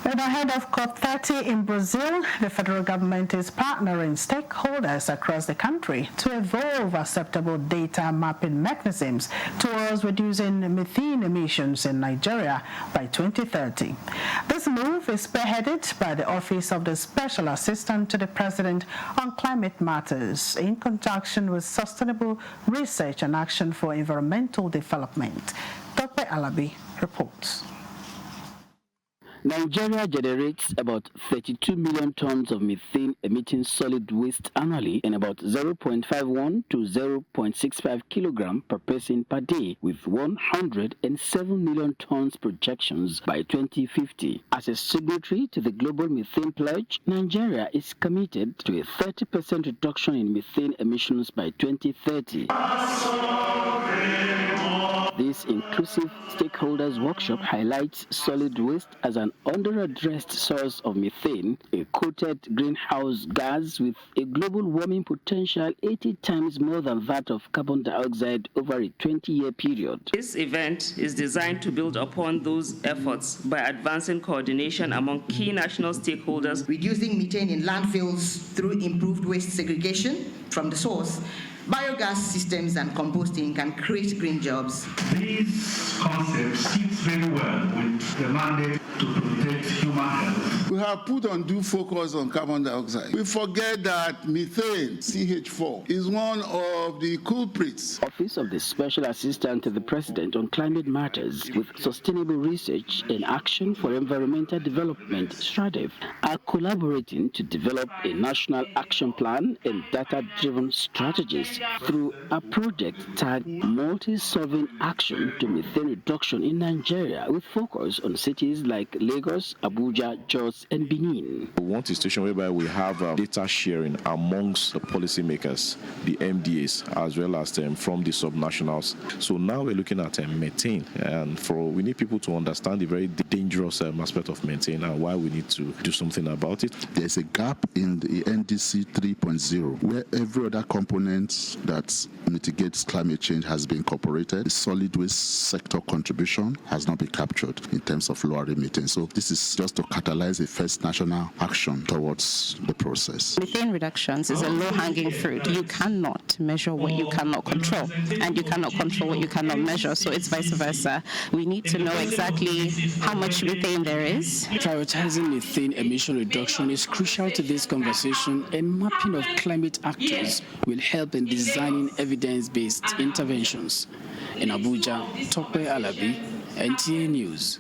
And ahead of COP30 in Brazil, the federal government is partnering stakeholders across the country to evolve acceptable data mapping mechanisms towards reducing methane emissions in Nigeria by 2030. This move is spearheaded by the Office of the Special Assistant to the President on Climate Matters in conjunction with Sustainable Research and Action for Environmental Development. Dr. Alabi reports. Nigeria generates about 32 million tons of methane emitting solid waste annually and about 0.51 to 0.65 kilogram per person per day, with 107 million tons projections by 2050. As a signatory to the Global Methane Pledge, Nigeria is committed to a 30% reduction in methane emissions by 2030. This inclusive stakeholders workshop highlights solid waste as an under-addressed source of methane, a coated greenhouse gas with a global warming potential 80 times more than that of carbon dioxide over a 20-year period. This event is designed to build upon those efforts by advancing coordination among key national stakeholders, reducing methane in landfills through improved waste segregation from the source. Biogas systems and composting can create green jobs. These concepts sit very well with the mandate to protect human health. We have put undue focus on carbon dioxide. We forget that methane, CH4, is one of the culprits. Office of the Special Assistant to the President on Climate Matters with Sustainable Research and Action for Environmental Development, SRADeV, are collaborating to develop a national action plan and data-driven strategies through a project tagged Multi-Solving Action to Methane Reduction in Nigeria, with focus on cities like Lagos, Abuja, Jos, and Benin. We want a situation whereby we have data sharing amongst the policymakers, the MDAs, as well as from the subnationals. So now we're looking at methane, and we need people to understand the very dangerous aspect of methane and why we need to do something about it. There's a gap in the NDC 3.0 where every other component that mitigates climate change has been incorporated. The solid waste sector contribution has not been captured in terms of lowering methane. So this is just to catalyze a first national action towards the process. Methane reductions is a low-hanging fruit. You cannot measure what you cannot control, and you cannot control what you cannot measure, so it's vice versa. We need to know exactly how much methane there is. Prioritizing methane emission reduction is crucial to this conversation, and mapping of climate actors will help in designing evidence-based interventions. In Abuja, Tope Alabi, NTA News.